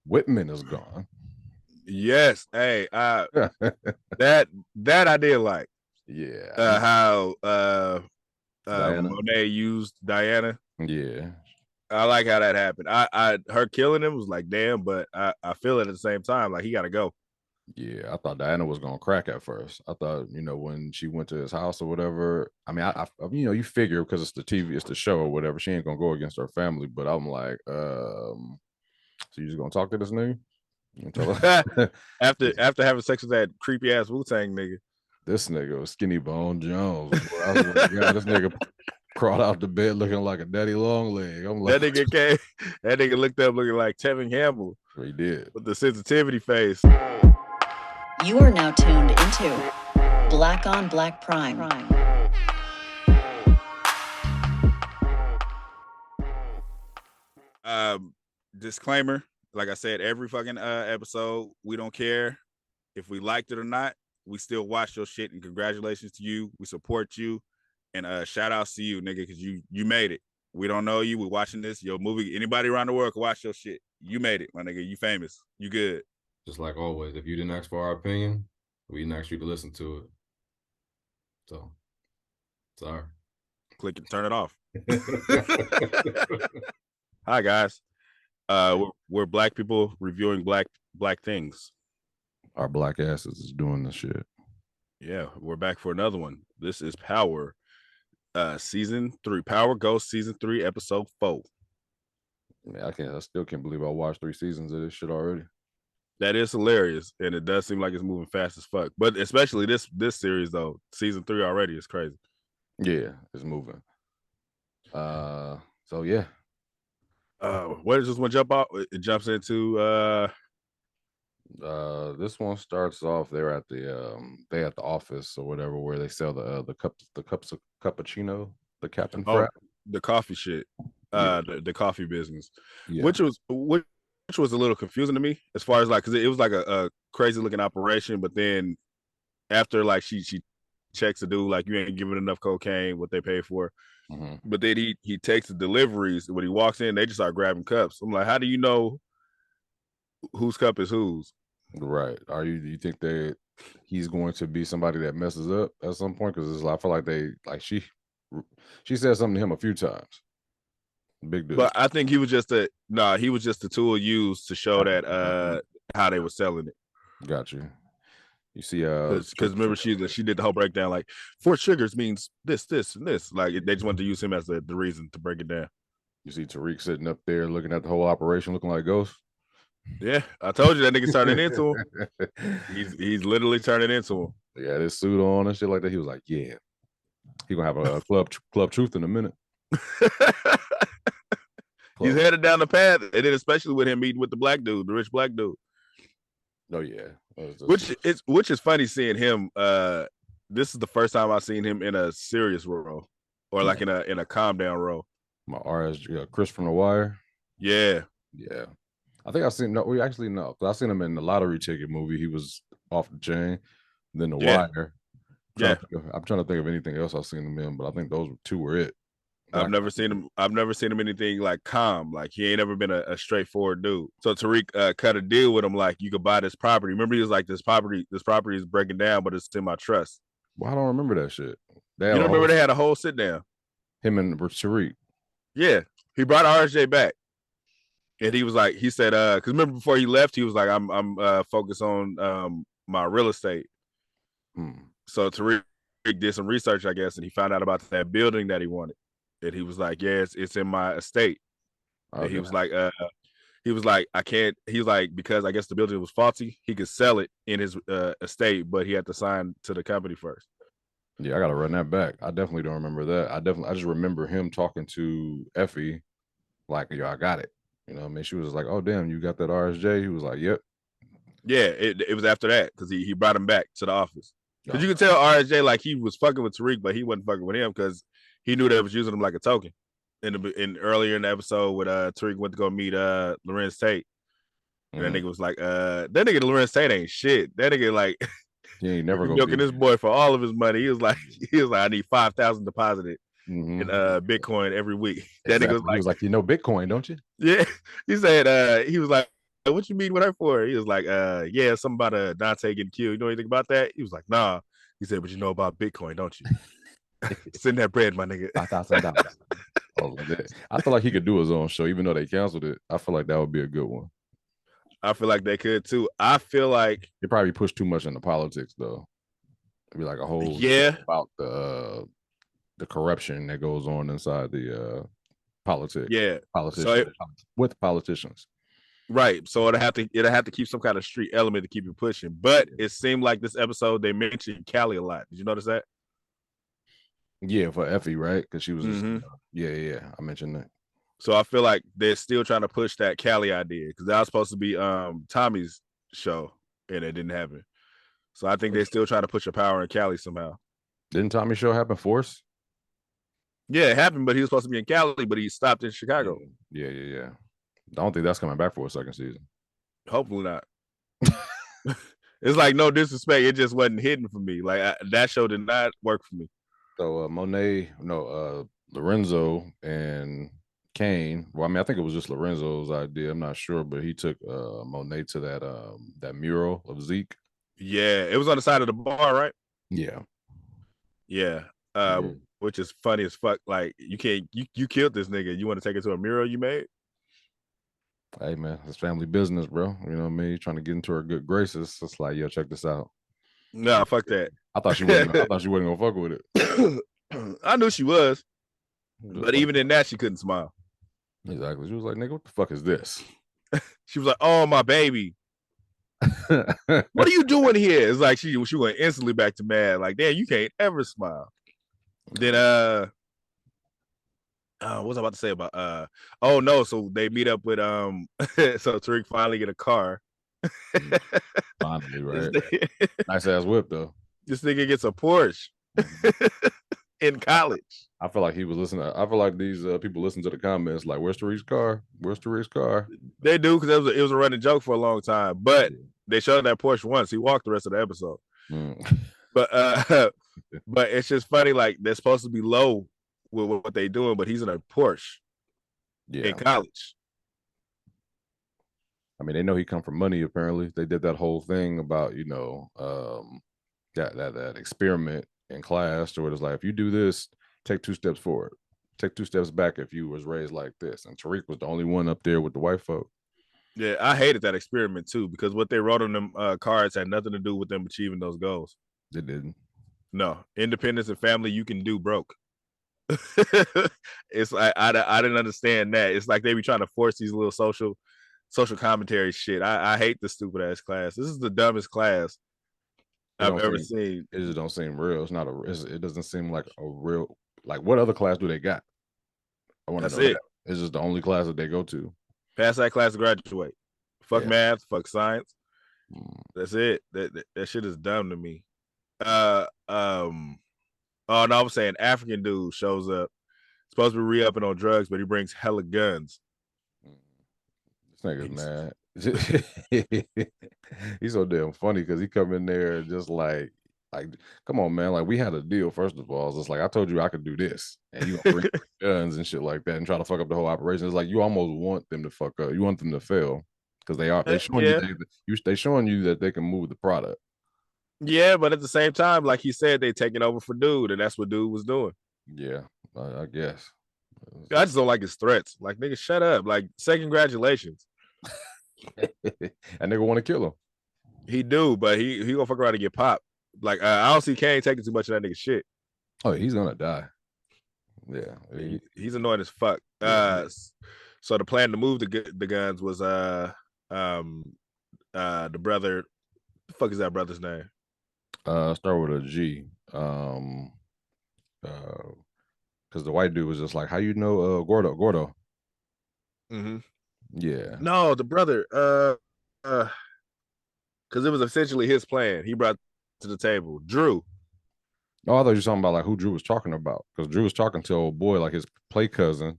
Whitman is gone. Yes. Hey, that I did like. Yeah. How Diana. Monet used Diana. Yeah. I like how that happened. I her killing him was like, damn, but I feel it at the same time, like he gotta go. Yeah, I thought Diana was gonna crack at first. I thought, when she went to his house or whatever. I mean, you figure because it's the TV, it's the show or whatever. She ain't gonna go against her family. But I'm like, so you just gonna talk to this nigga? You tell her? after having sex with that creepy ass Wu-Tang nigga. This nigga was Skinny Bone Jones. I was like, God, this nigga crawled out the bed looking like a daddy long leg. I'm like, that nigga looked up looking like Tevin Campbell. He did. With the sensitivity face. You are now tuned into Black on Black Prime. Disclaimer, like I said, every fucking episode, we don't care if we liked it or not. We still watch your shit, and congratulations to you. We support you, and shout outs to you, nigga, because you made it. We don't know you. We're watching this. Your movie. Anybody around the world can watch your shit. You made it, my nigga. You famous. You good. Just like always, if you didn't ask for our opinion, we didn't ask you to listen to it. So, sorry. Click and turn it off. Hi, guys. We're black people reviewing black things. Our black asses is doing this shit. Yeah, we're back for another one. This is Power, season 3. Power Ghost season 3, episode 4. Man, I still can't believe I watched 3 seasons of this shit already. That is hilarious, and it does seem like it's moving fast as fuck. But especially this series though, season 3 already is crazy. Yeah, it's moving. So yeah. Where does this one jump out? It jumps into this one starts off. They're at the office or whatever, where they sell the cups of cappuccino, the Captain Frap. The coffee shit. The coffee business. Yeah. Which was a little confusing to me, as far as like, because it was like a crazy looking operation, but then after like she checks the dude like, you ain't giving enough cocaine, what they pay for. Mm-hmm. But then he takes the deliveries. When he walks in, they just start grabbing cups. I'm like, how do you know whose cup is whose? Right. Do you think that he's going to be somebody that messes up at some point? Because I feel like she said something to him a few times. Big dude. But I think he was just a tool used to show that how they were selling it. Got you. You see, because remember she did the whole breakdown, like 4 sugars means this, and this. Like they just wanted to use him as the reason to break it down. You see Tariq sitting up there looking at the whole operation, looking like Ghost. Yeah, I told you that nigga turning into him. He's literally turning into him. Yeah, this suit on and shit like that. He was like, yeah, he gonna have a club truth in a minute. He's headed down the path, and then especially with him meeting with the black dude, the rich black dude. Oh yeah, which is funny seeing him. This is the first time I've seen him in a serious role, or like in a calm down role. My RSG, Chris from The Wire. Yeah. I think I've seen because I've seen him in the Lottery Ticket movie. He was off the chain. Then The Wire. I'm trying to think of anything else I've seen him in, but I think those 2 were it. I've never seen him anything like calm. Like he ain't ever been a straightforward dude. So Tariq cut a deal with him, like, you could buy this property. Remember, he was like, this property is breaking down, but it's in my trust. Well, I don't remember that shit. You don't remember they had a whole sit down? Him and Tariq. Yeah, he brought RJ back, and he was like, he said, because remember before he left, he was like, I'm focused on my real estate. So Tariq did some research, I guess, and he found out about that building that he wanted. And he was like, yeah, it's in my estate. Okay. And he was like, I can't. He was like, because I guess the building was faulty, he could sell it in his estate, but he had to sign to the company first. Yeah, I gotta run that back. I definitely don't remember that. I just remember him talking to Effie, like, yo, I got it. You know what I mean? She was like, oh damn, you got that RSJ? He was like, yep. Yeah, it was after that, because he brought him back to the office. Because you could tell RSJ like he was fucking with Tariq, but he wasn't fucking with him because he knew they was using him like a token. In earlier in the episode when Tariq went to go meet Lorenz Tate. And that nigga was like, that nigga Lorenz Tate ain't shit. That nigga like he ain't never gonna milking this boy for all of his money. He was like, I need 5,000 deposited in Bitcoin every week. That nigga was like, you know Bitcoin, don't you? Yeah. He said he was like, what you mean with her for? He was like, yeah, something about Dante getting killed. You know anything about that? He was like, nah. He said, but you know about Bitcoin, don't you? Send that bread, my nigga. $5,000. I feel like he could do his own show, even though they canceled it. I feel like that would be a good one. I feel like they could too. I feel like they probably push too much into politics, though. It'd be like a whole show about the corruption that goes on inside the politics. Yeah, politicians with politicians. Right. So it'll have to keep some kind of street element to keep it pushing. But it seemed like this episode they mentioned Callie a lot. Did you notice that? Yeah, for Effie, right? Because she was yeah. I mentioned that. So I feel like they're still trying to push that Callie idea because that was supposed to be Tommy's show and it didn't happen. So I think they're still trying to push a power in Callie somehow. Didn't Tommy's show happen Force? Yeah, it happened, but he was supposed to be in Cali, but he stopped in Chicago. Yeah. I don't think that's coming back for a second season. Hopefully not. It's like no disrespect, it just wasn't hidden for me. Like that show did not work for me. So Lorenzo and Kane. Well, I mean, I think it was just Lorenzo's idea. I'm not sure, but he took Monet to that mural of Zeke. Yeah, it was on the side of the bar, right? Yeah. Which is funny as fuck. Like you killed this nigga. You want to take it to a mural you made? Hey man, it's family business, bro. You know what I mean? You're trying to get into her good graces. It's like, yo, check this out. No, fuck that. I thought she wasn't gonna fuck with it. I knew she was, but even in that, she couldn't smile. Exactly. She was like, nigga, what the fuck is this? She was like, oh my baby. What are you doing here? It's like she went instantly back to mad. Like, damn, you can't ever smile. Then what was I about to say about oh no, so they meet up with so Tariq finally get a car. Finally, right? Nice ass whip though. This nigga gets a Porsche in college. I feel like he was listening. I feel like these people listen to the comments like, "Where's Tariq's car? Where's Tariq's car?" They do because it was a running joke for a long time. But they showed that Porsche once. He walked the rest of the episode. But it's just funny. Like they're supposed to be low with what they doing, but he's in a Porsche in college. I mean, they know he come from money. Apparently, they did that whole thing about that experiment in class, where it's like, if you do this, take 2 steps forward, take 2 steps back if you was raised like this. And Tariq was the only one up there with the white folk. Yeah, I hated that experiment too because what they wrote on them cards had nothing to do with them achieving those goals. They didn't. No, independence and family you can do broke. It's like I didn't understand that. It's like they be trying to force these little social commentary shit. I hate the stupid ass class. This is the dumbest class I've ever seen. It just don't seem real. It's not it doesn't seem like a real, like, what other class do they got? I want to know that. It's just the only class that they go to. Pass that class to graduate. Fuck math, fuck science. That's it. That shit is dumb to me. Oh no, I'm saying African dude shows up, supposed to be re-upping on drugs, but he brings hella guns. This nigga's mad. He's so damn funny because he come in there just like, come on, man. Like, we had a deal, first of all. It's just like, I told you I could do this. And you gonna bring guns and shit like that and try to fuck up the whole operation. It's like you almost want them to fuck up. You want them to fail. Because they showing you that they can move the product. Yeah, but at the same time, like he said, they taking over for dude, and that's what dude was doing. Yeah, I guess. I just don't like his threats. Like, nigga, shut up. Like, say congratulations. That nigga want to kill him. He do, but he gonna fuck around and get popped. Like, I don't see Kane taking too much of that nigga shit. Oh, he's gonna die. Yeah, he's annoying as fuck. So the plan to move the guns was the brother. The fuck is that brother's name? Start with a G. Because the white dude was just like, how you know Gordo? Mm-hmm. Yeah. No, the brother. Because it was essentially his plan. He brought to the table Drew. Oh, I thought you were talking about like who Drew was talking about, because Drew was talking to old boy, like his play cousin.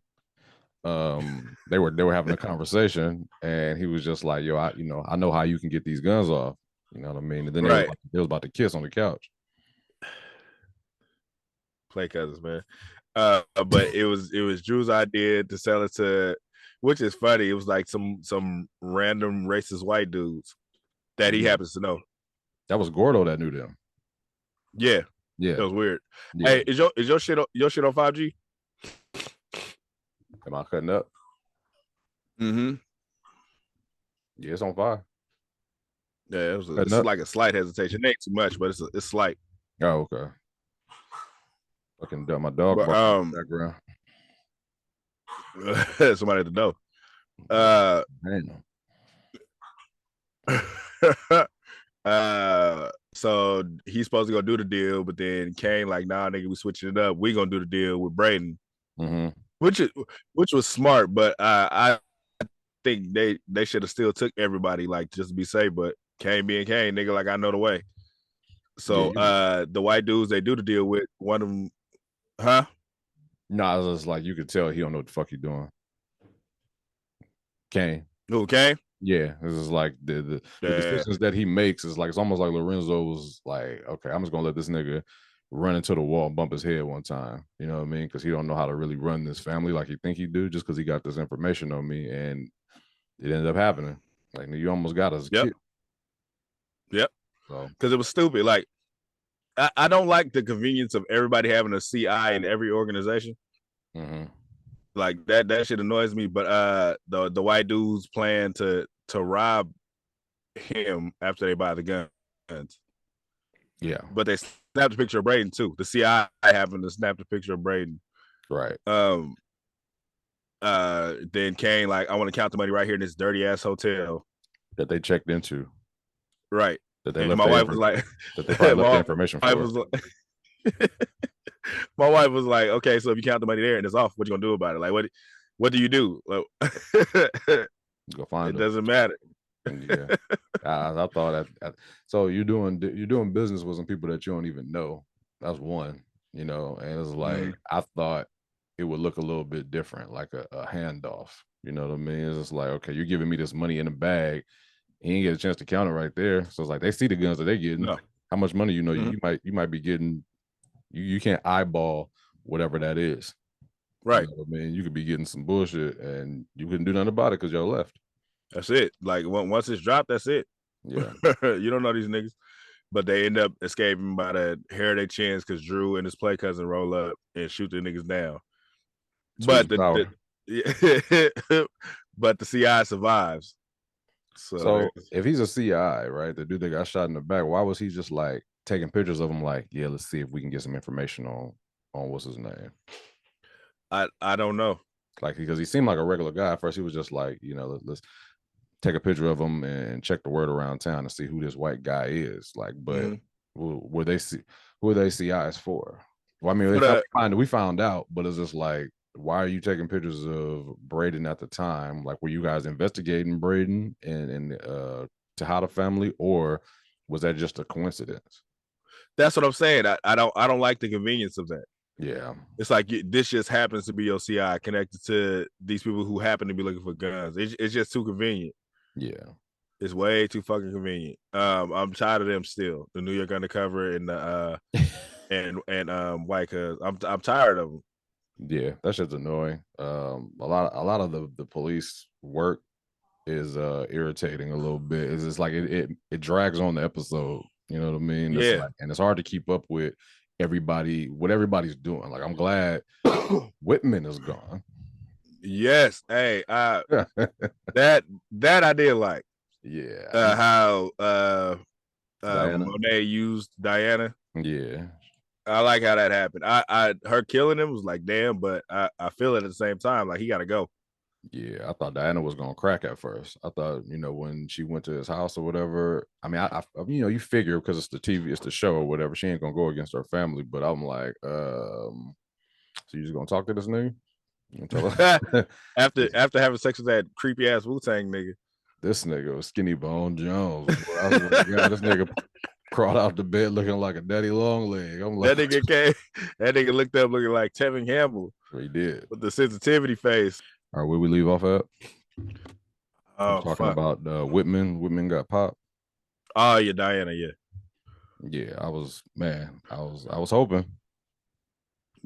They were having a conversation, and he was just like, yo, I know how you can get these guns off. You know what I mean? And then they was about to kiss on the couch. Play cousins, man. But it was Drew's idea to sell it to which is funny. It was like some random racist white dudes that he happens to know. That was Gordo that knew them. Yeah, yeah, that was weird. Yeah. Hey, is your shit on 5G? Am I cutting up? Mm-hmm. Yeah, it's on fire. Yeah, it's like a slight hesitation. It ain't too much, but it's slight. Oh, okay. Fucking my dog But, barking in the background. Somebody at the door. So he's supposed to go do the deal, but then Kane like, nah, nigga, we switching it up. We gonna do the deal with Braden, which was smart, but I think they should have still took everybody, like, just to be safe. But Kane being Kane, nigga, like, I know the way. So the white dudes they do the deal with, one of them, huh? No, it's just like you could tell he don't know what the fuck he doing. Kane. Who, Kane? Yeah, this is like the decisions that he makes is like, it's almost like Lorenzo was like, okay, I'm just gonna let this nigga run into the wall and bump his head one time. You know what I mean? Because he don't know how to really run this family like he think he do, just because he got this information on me, and it ended up happening. Like, you almost got us. Yep. Kid. Because it was stupid. Like, I don't like the convenience of everybody having a CI in every organization. Like that shit annoys me. But the white dudes plan to rob him after they buy the guns. Yeah. But they snapped a picture of Braden too. The CI happened to snap the picture of Braden. Right. Then Kane like, I want to count the money right here in this dirty ass hotel that they checked into. Right. That they and left my wife was like, that they probably left the information for. My wife was like, okay, so if you count the money there and it's off, what you gonna do about it? Like, what do you do? Like, go find it. Doesn't matter. Yeah, I thought that. So you're doing business with some people that you don't even know. That's one, you know, and it's like I thought it would look a little bit different, like a handoff. You know what I mean? It's just like, okay, you're giving me this money in a bag. He ain't get a chance to count it right there. So it's like they see the guns that they getting. No. How much money you might be getting. You can't eyeball whatever that is. Right. You know what I mean? You could be getting some bullshit and you couldn't do nothing about it because y'all left. That's it. Like, once it's dropped, that's it. Yeah. You don't know these niggas. But they end up escaping by the hair of their chins because Drew and his play cousin roll up and shoot the niggas down. But but the CI survives. So if he's a CI, right, the dude that got shot in the back, why was he just like taking pictures of him like, yeah, let's see if we can get some information on what's his name? I don't know. Like, because he seemed like a regular guy. At first he was just like, you know, let's take a picture of him and check the word around town to see who this white guy is. Like, but who are they CIs for? Well, I mean, we found out, but it's just like, why are you taking pictures of Braden at the time? Like, were you guys investigating Braden and Tejada family, or was that just a coincidence? That's what I'm saying. I don't like the convenience of that. Yeah, it's like this just happens to be your CI connected to these people who happen to be looking for guns. It's just too convenient. Yeah, it's way too fucking convenient. I'm tired of them still. The New York Undercover and the and White Cuz. I'm tired of them. Yeah, that shit's annoying. A lot of the police work is irritating a little bit. It's just like it drags on the episode. You know what I mean? Yeah. It's like, and it's hard to keep up with what everybody's doing. Like, I'm glad Whitman is gone. Yes. Hey, that I did like. Yeah. How MONET used Diana. Yeah. I like how that happened. Her killing him was like, damn, but I feel it at the same time. Like, he gotta go. Yeah, I thought Diana was gonna crack at first. I thought, you know, when she went to his house or whatever. I mean, I you know, you figure because it's the TV, it's the show or whatever, she ain't gonna go against her family. But I'm like, so you just gonna talk to this nigga? You tell her? after having sex with that creepy ass Wu-Tang nigga. This nigga was Skinny Bone Jones. Boy, I was like, God, this nigga crawled out the bed looking like a daddy long leg. I'm like, that nigga looked up looking like Tevin Campbell. He did. With the sensitivity face. All right, where we leave off at? Oh, talking about Whitman. Whitman got popped. Oh yeah, Diana, yeah. Yeah, I was hoping.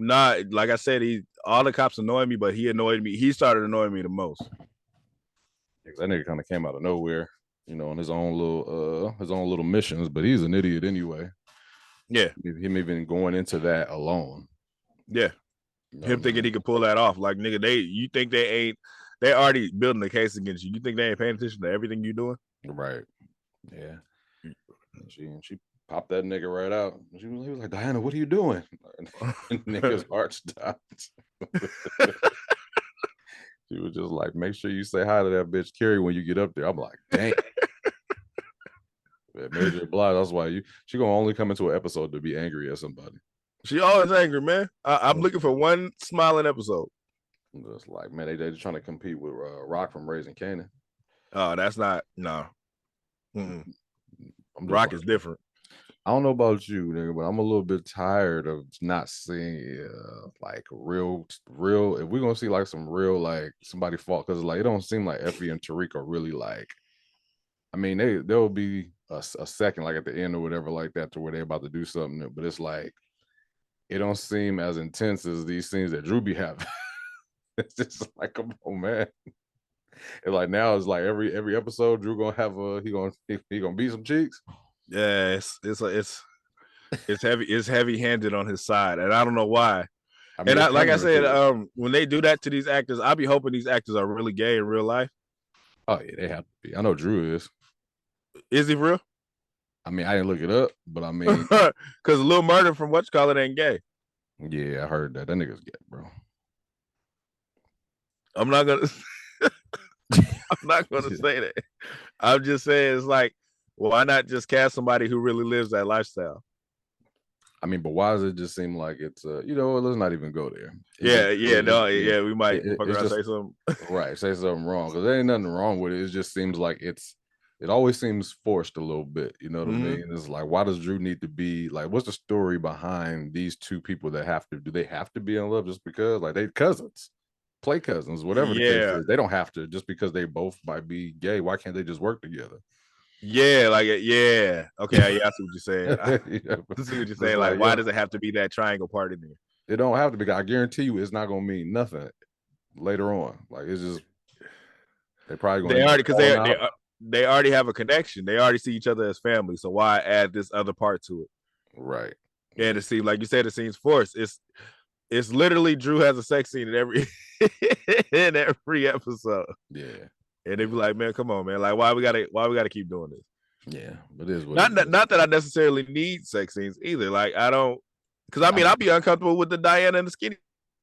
Not like I said, all the cops annoy me, but he annoyed me. He started annoying me the most. That nigga kind of came out of nowhere, on his own little missions. But he's an idiot anyway. Yeah, him even going into that alone. Yeah, him thinking he could pull that off. Like nigga, you think they ain't? They already building a case against you. You think they ain't paying attention to everything you doing? Right. Yeah. She popped that nigga right out. He was like, Diana, what are you doing? Nigga's heart stopped. She was just like, make sure you say hi to that bitch Carrie when you get up there. I'm like, dang. Major Blige, that's why she gonna only come into an episode to be angry at somebody. She always angry, man. I'm looking for one smiling episode. Just like, man, they trying to compete with Rock from Raising Kanan. Oh, that's not Rock is different. I don't know about you, nigga, but I'm a little bit tired of not seeing like real. If we're gonna see like some real like somebody fall, because like it don't seem like Effie and Tariq are really like. I mean, there'll be a second like at the end or whatever like that to where they're about to do something, but it's like it don't seem as intense as these scenes that Drew be having. It's just like, come on, man. And like now it's like every episode Drew gonna have he gonna beat some cheeks. Yeah, it's heavy handed on his side, and I don't know why. I mean, and like I said, when they do that to these actors, I be hoping these actors are really gay in real life. Oh yeah, they have to be. I know Drew is. Is he real? I mean, I didn't look it up, but I mean, because Lil Murder from Whatchamacallit ain't gay. Yeah, I heard that. That nigga's gay, bro. I'm not gonna say that. I'm just saying it's like, well, why not just cast somebody who really lives that lifestyle? I mean, but why does it just seem like it's let's not even go there. We might say something. Right, say something wrong, because there ain't nothing wrong with it. It just seems like it always seems forced a little bit. You know what I mean? It's like, why does Drew need to be like, what's the story behind these two people that do they have to be in love just because like they cousins, play cousins, whatever the case is? They don't have to just because they both might be gay. Why can't they just work together? Yeah, okay, I see what you're saying. I see what you're saying. Like, why does it have to be that triangle part in there? It don't have to be. I guarantee you, it's not gonna mean nothing later on. Like, it's just they probably gonna they already have a connection. They already see each other as family. So why add this other part to it? Right. And it seems like you said, it seems forced. It's literally Drew has a sex scene in every episode. Yeah. And they be like, man, come on, man. Like, why we gotta keep doing this? Yeah, but it is what not that I necessarily need sex scenes either. Like, I don't, because I mean, I'd be uncomfortable with the Diana and the skinny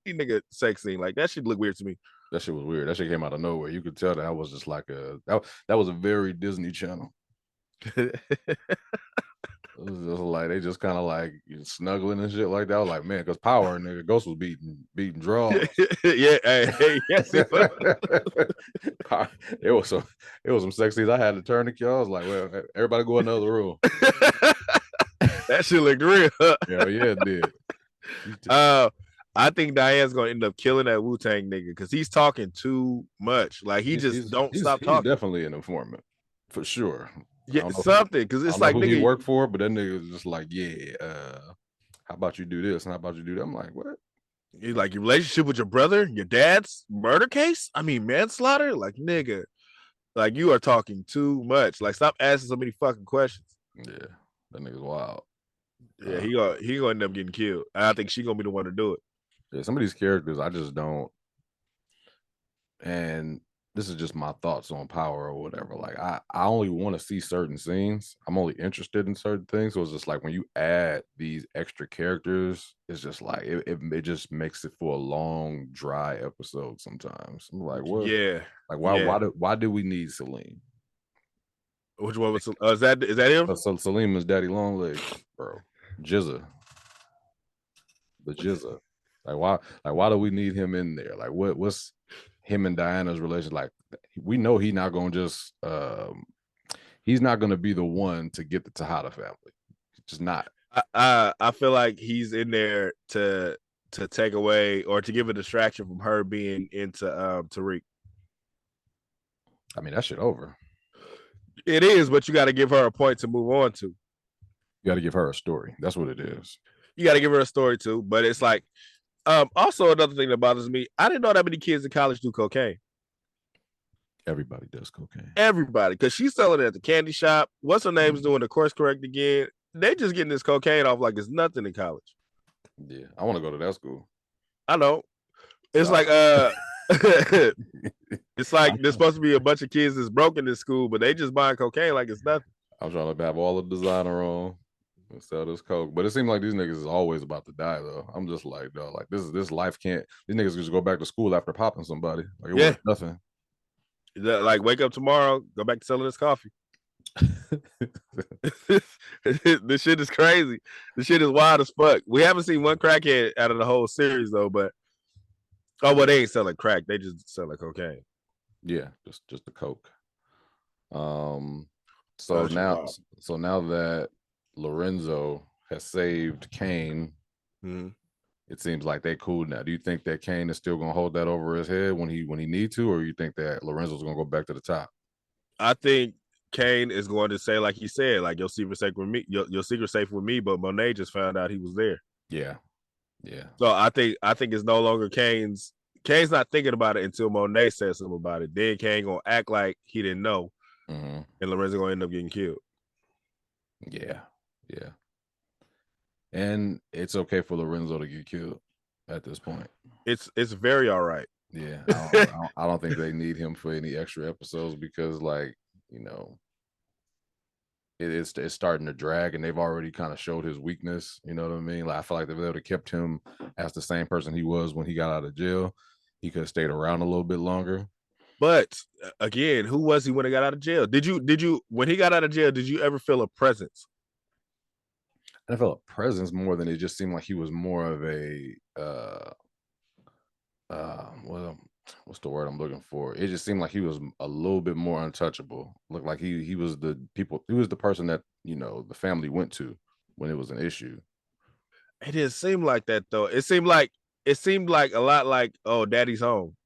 nigga sex scene. Like, that shit look weird to me. That shit was weird. That shit came out of nowhere. You could tell that was just like that was a very Disney Channel. It was just like they just kind of like snuggling and shit like that. I was like, man, because Power nigga Ghost was beating draws. Yes. It was some sex scenes. I had to turn the key. I was like, well, everybody go in another room. That shit looked real. Yeah, it did. I think Diane's gonna end up killing that Wu-Tang nigga because he's talking too much. Like he don't stop talking. He's definitely an informant for sure. Yeah, something, because it's like nigga, he worked for, but that nigga was just like, how about you do this and how about you do that? I'm like, what? He's like, your relationship with your brother, your dad's murder case? I mean, manslaughter? Like, nigga, like you are talking too much. Like, stop asking so many fucking questions. Yeah, that nigga's wild. Yeah, he gonna end up getting killed. I think she gonna be the one to do it. Yeah, some of these characters I just don't. And this is just my thoughts on Power or whatever. Like, I only want to see certain scenes. I'm only interested in certain things. So it's just like when you add these extra characters, it's just like it just makes it for a long, dry episode sometimes. I'm like, what? Yeah. Like, why do we need Salim? Which one was is that him? So Salim is Daddy Longlegs, bro. Jizza. The Jizza. Like why do we need him in there? Like what's him and Diana's relation? Like, we know he's not gonna just he's not gonna be the one to get the Tejada family. Just not. I feel like he's in there to take away or to give a distraction from her being into Tariq. I mean, that shit over. It is, but you got to give her a point to move on to. You got to give her a story. That's what it is. You got to give her a story too, but it's like Also, another thing that bothers me, I didn't know that many kids in college do cocaine. Everybody does cocaine. Everybody, because she's selling it at the candy shop. What's her name's doing the course correct again? They just getting this cocaine off like it's nothing in college. Yeah, I want to go to that school. I know. It's like it's like there's supposed to be a bunch of kids that's broke in this school, but they just buying cocaine like it's nothing. I'm trying to have all the designer on and sell this coke, but it seems like these niggas is always about to die though. I'm just like, dog, like this life can't. These niggas just go back to school after popping somebody. Like it was nothing. Like wake up tomorrow, go back to selling this coffee. This shit is crazy. This shit is wild as fuck. We haven't seen one crackhead out of the whole series though, but they ain't selling crack. They just selling cocaine. Yeah, just the coke. So now that Lorenzo has saved Kane, it seems like they cool now. Do you think that Kane is still gonna hold that over his head when he need to, or you think that Lorenzo's gonna go back to the top? I think Kane is going to say, like he said, like your secret safe with me, your secret safe with me, but Monet just found out he was there. Yeah. So I think it's no longer Kane's not thinking about it until Monet says something about it. Then Kane gonna act like he didn't know, and Lorenzo gonna end up getting killed. Yeah. And it's okay for Lorenzo to get killed at this point. It's very all right. Yeah, I don't think they need him for any extra episodes because, like, you know, it's starting to drag, and they've already kind of showed his weakness. You know what I mean? Like, I feel like if they would have kept him as the same person he was when he got out of jail, he could have stayed around a little bit longer. But again, who was he when he got out of jail? Did you when he got out of jail? Did you ever feel a presence? I felt a presence more than it just seemed like he was more of a what's the word I'm looking for? It just seemed like he was a little bit more untouchable. Looked like he was the person that, you know, the family went to when it was an issue. It didn't seem like that though. It seemed like a lot like, oh, daddy's home.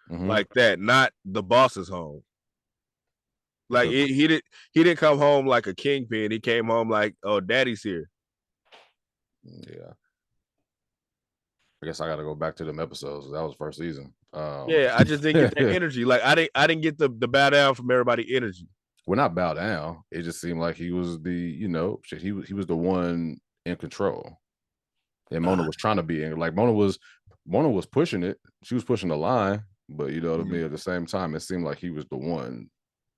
Like that, not the boss's home. Like he didn't come home like a kingpin. He came home like, oh, daddy's here. Yeah. I guess I got to go back to them episodes. That was first season. Yeah, I just didn't get that energy. Like I didn't get the bow down from everybody energy. Well, not bow down. It just seemed like he was the, you know, shit. He was the one in control, and Mona was trying to be in. Like Mona was pushing it. She was pushing the line, but you know what I mean. At the same time, it seemed like he was the one,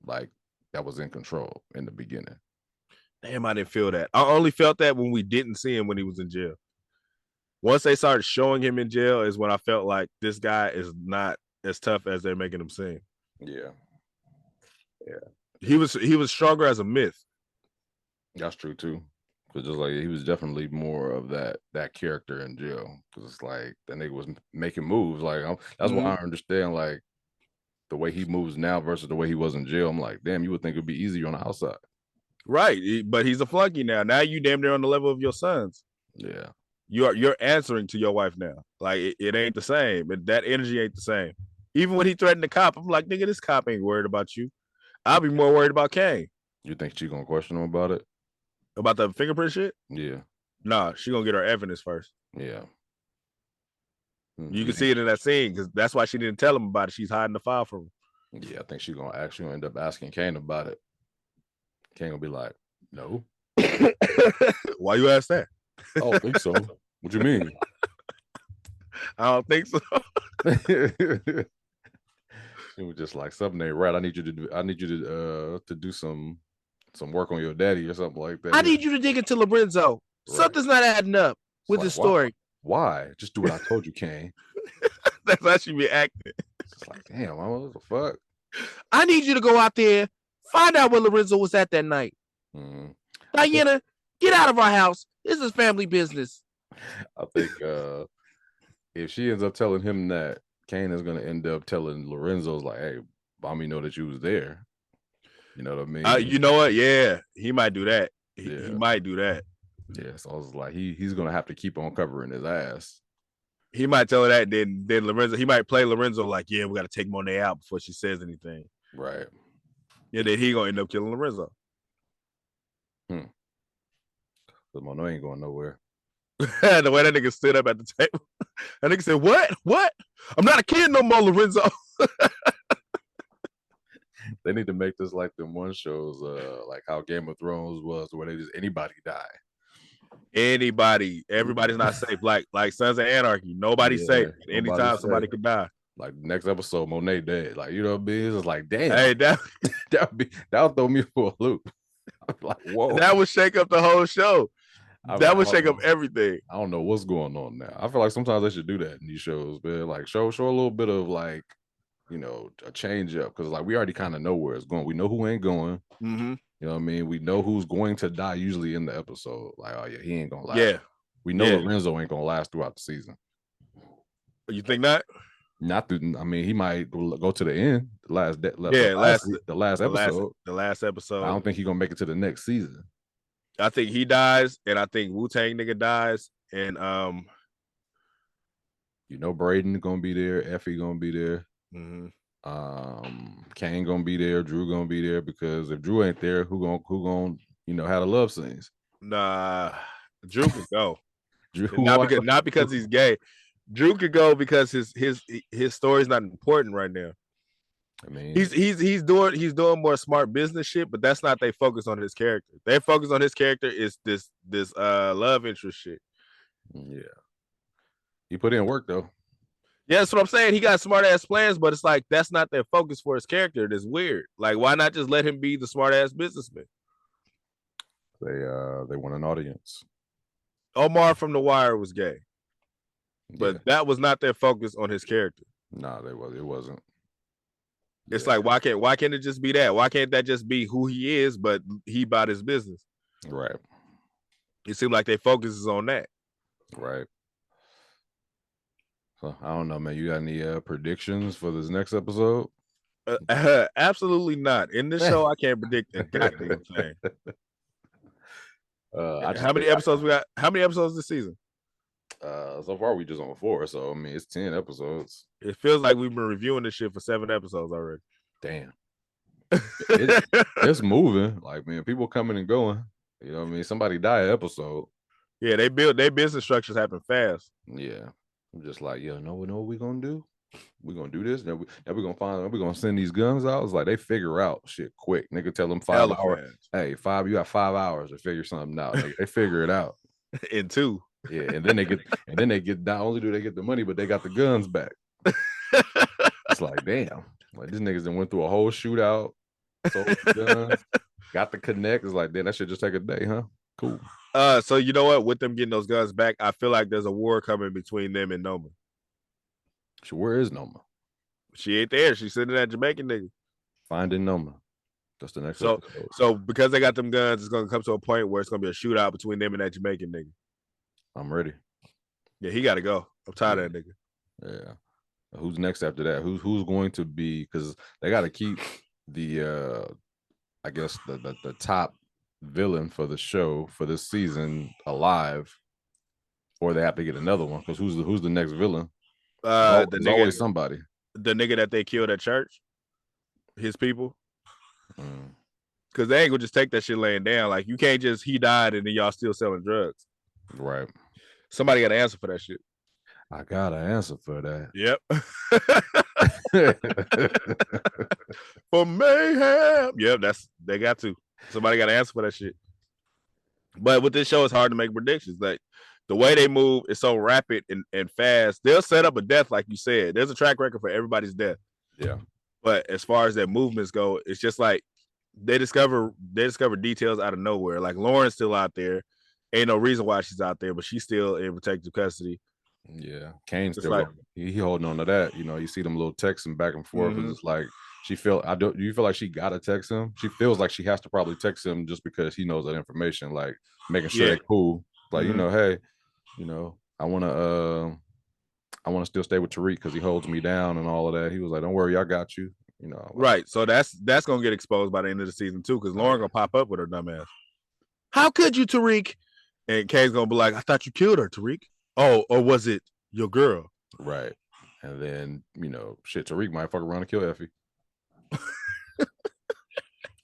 like, that was in control in the beginning. Damn, I didn't feel that. I only felt that when we didn't see him when he was in jail. Once they started showing him in jail is when I felt like this guy is not as tough as they're making him seem. Yeah. He was stronger as a myth. That's true too. Because just like he was definitely more of that character in jail. Because it's like that nigga was making moves. Like that's why I understand like the way he moves now versus the way he was in jail. I'm like, damn, you would think it'd be easier on the outside. Right, but he's a flunky now. Now you damn near on the level of your sons. Yeah. You're answering to your wife now. Like it ain't the same. That energy ain't the same. Even when he threatened the cop, I'm like, nigga, this cop ain't worried about you. I'll be more worried about Kane. You think she gonna question him about it? About the fingerprint shit? Yeah. Nah, she gonna get her evidence first. Yeah. You can see it in that scene because that's why she didn't tell him about it. She's hiding the file from him. Yeah, I think she's gonna actually end up asking Kane about it. Kane gonna be like, no. Why you ask that? I don't think so. What you mean? I don't think so. It was just like something ain't right. I need you to do some work on your daddy or something like that. I need you to dig into Lorenzo. Right. Something's not adding up with the story. Why? Just do what I told you, Kane. That's how she be acting. It's like, damn, what the fuck? I need you to go out there, find out where Lorenzo was at that night. Diana, get out of our house. This is family business. I think if she ends up telling him that, Kane is going to end up telling Lorenzo's like, hey, mommy know that you was there. You know what I mean? You know what? Yeah, he might do that. He might do that. Yeah, so I was like, he's going to have to keep on covering his ass. He might tell her that, then Lorenzo, he might play Lorenzo like, yeah, we got to take Monet out before she says anything. Right. Yeah, then he going to end up killing Lorenzo. Because Monet ain't going nowhere. The way that nigga stood up at the table. And nigga said, what? I'm not a kid no more, Lorenzo. They need to make this like them one shows, like how Game of Thrones was, where they just anybody die. Anybody, everybody's not safe. Like Sons of Anarchy, nobody's safe. Anytime somebody could die. Like next episode, MONET dead. Like, you know what I mean? It's just like, damn. Hey, that would throw me for a loop. I'm like, whoa. That would shake up the whole show. That would shake up everything. I don't know what's going on now. I feel like sometimes they should do that in these shows, man. Like show a little bit of like, you know, a change up, because like we already kind of know where it's going. We know who ain't going. Mm-hmm. You know what I mean? We know who's going to die usually in the episode. Like, oh yeah, he ain't gonna last. Yeah. We know Lorenzo ain't gonna last throughout the season. You think not? Not through. I mean, he might go to the end. The last episode. The last episode. I don't think he's gonna make it to the next season. I think he dies, and I think Wu-Tang nigga dies, and you know, Braden gonna be there, Effie gonna be there. Mm-hmm. Kane gonna be there, Drew gonna be there, because if Drew ain't there, who gonna you know, have the love scenes? Nah, Drew could go. Drew not because he's gay. Drew could go because his story's not important right now. I mean, he's doing more smart business shit, but that's not their focus on his character. Their focus on his character is this love interest shit. Yeah, he put in work though. Yeah, that's what I'm saying. He got smart ass plans, but it's like that's not their focus for his character. It's weird. Like, why not just let him be the smart ass businessman? They want an audience. Omar from The Wire was gay, but that was not their focus on his character. Nah, it wasn't. It's like, why can't it just be that? Why can't that just be who he is, but he about his business? Right. It seemed like their focus is on that. Right. So I don't know, man. You got any predictions for this next episode? Absolutely not. In this show, I can't predict a goddamn thing. How many episodes we got? How many episodes this season? So far we just on 4, so I mean it's 10 episodes. It feels like we've been reviewing this shit for 7 episodes already. Damn. It's moving. Like, man, people coming and going. You know what I mean? Somebody die an episode. Yeah, their business structures happen fast. Yeah. I'm just like, know what we're gonna do? We're gonna do this. Now we're gonna send these guns out. It's like they figure out shit quick. Nigga tell them 5 hours. Hey, you got 5 hours to figure something out. They figure it out. In 2. Yeah, and then they get not only do they get the money, but they got the guns back. It's like, damn. Like, these niggas done went through a whole shootout, sold the guns, got the connect. It's like, damn, that should just take a day, huh? Cool. So you know what? With them getting those guns back, I feel like there's a war coming between them and Noma. So where is Noma? She ain't there. She's sitting at Jamaican nigga. Finding Noma. That's the next episode. So because they got them guns, it's gonna come to a point where it's gonna be a shootout between them and that Jamaican nigga. I'm ready. Yeah, he gotta go. I'm tired of that nigga. Yeah. Who's next after that? Who's going to be, because they gotta keep the I guess the top villain for the show for this season alive, or they have to get another one, because who's the next villain? The nigga, always somebody. The nigga that they killed at church, his people. Because they ain't gonna just take that shit laying down. Like, you can't just, he died and then y'all still selling drugs. Right. Somebody got to answer for that shit. I got to answer for that. Yep. For mayhem. Yep, they got to. Somebody got to answer for that shit. But with this show, it's hard to make predictions. Like, the way they move is so rapid and fast. They'll set up a death, like you said. There's a track record for everybody's death. Yeah. But as far as their movements go, it's just like they discover details out of nowhere. Like, Lauren's still out there. Ain't no reason why she's out there, but she's still in protective custody. Yeah. Kane's still like, he holding on to that. You know, you see them little texting back and forth. Mm-hmm. It's like do you feel like she gotta text him? She feels like she has to probably text him just because he knows that information, like making sure they're cool. Like, mm-hmm. Hey, I wanna still stay with Tariq because he holds me down and all of that. He was like, don't worry, I got you. Right. So that's gonna get exposed by the end of the season too, because Lauren gonna pop up with her dumb ass. How could you, Tariq? And Kay's gonna be like, I thought you killed her, Tariq. Oh, or was it your girl? Right. And then, Tariq might fuck around and kill Effie.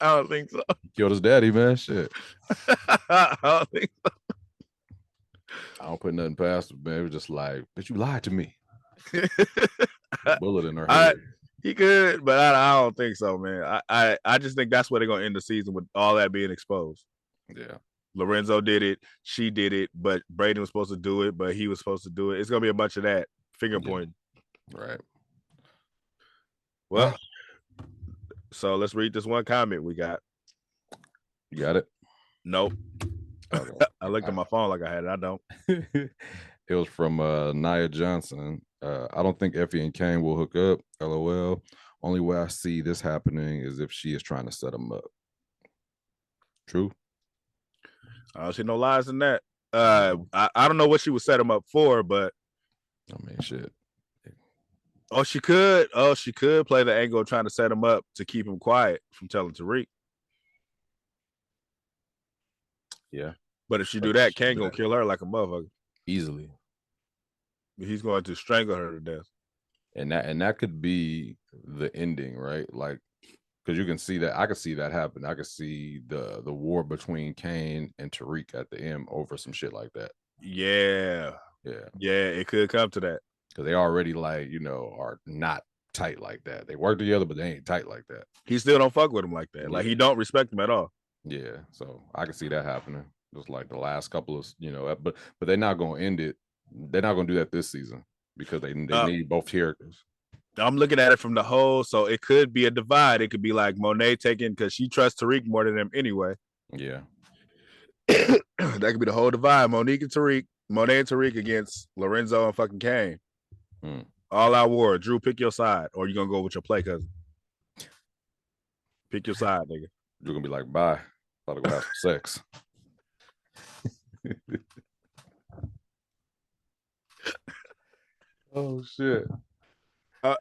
I don't think so. He killed his daddy, man. Shit. I don't think so. I don't put nothing past him, man. It was just like, bitch, you lied to me. Bullet in her head. He could, but I don't think so, man. I just think that's where they're gonna end the season with all that being exposed. Yeah. Lorenzo did it, she did it, but Braden was supposed to do it, but he was supposed to do it. It's gonna be a bunch of that finger pointing. Right. Well, so let's read this one comment we got. You got it? Nope. Okay. I looked at my phone like I had it. I don't. It was from Nia Johnson. I don't think Effie and Kane will hook up. LOL. Only way I see this happening is if she is trying to set him up. True. I don't see no lies in that. I don't know what she would set him up for, but I mean, shit. Oh, she could play the angle of trying to set him up to keep him quiet from telling Tariq. Yeah. But if she do that, Kane gonna kill her like a motherfucker. Easily. He's going to strangle her to death. And that could be the ending, right? Like, because you can see that. I could see that happen. I could see the war between Kane and Tariq at the end over some shit like that. Yeah. It could come to that because they already are not tight like that. They work together, but they ain't tight like that. He still don't fuck with him like that. Like he don't respect him at all. Yeah, so I can see that happening. Just like the last couple of but they're not gonna end it. They're not gonna do that this season because they need both characters. I'm looking at it from the whole, so it could be a divide. It could be like Monet taking because she trusts Tariq more than him anyway. Yeah, that could be the whole divide. Monet and Tariq against Lorenzo and fucking Kane. All out war. Drew, pick your side, or you gonna go with your play cousin? Pick your side, nigga. You're gonna be like, bye. About to go have some sex. Oh shit. But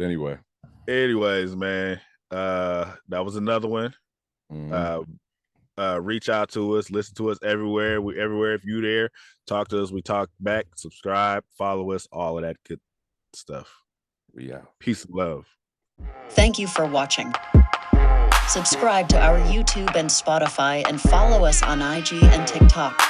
anyways, man, that was another one. Reach out to us, listen to us everywhere. We everywhere. If you there, talk to us. We talk back. Subscribe, follow us, all of that good stuff. Yeah. Peace and love. Thank you for watching. Subscribe to our YouTube and Spotify and follow us on IG and TikTok.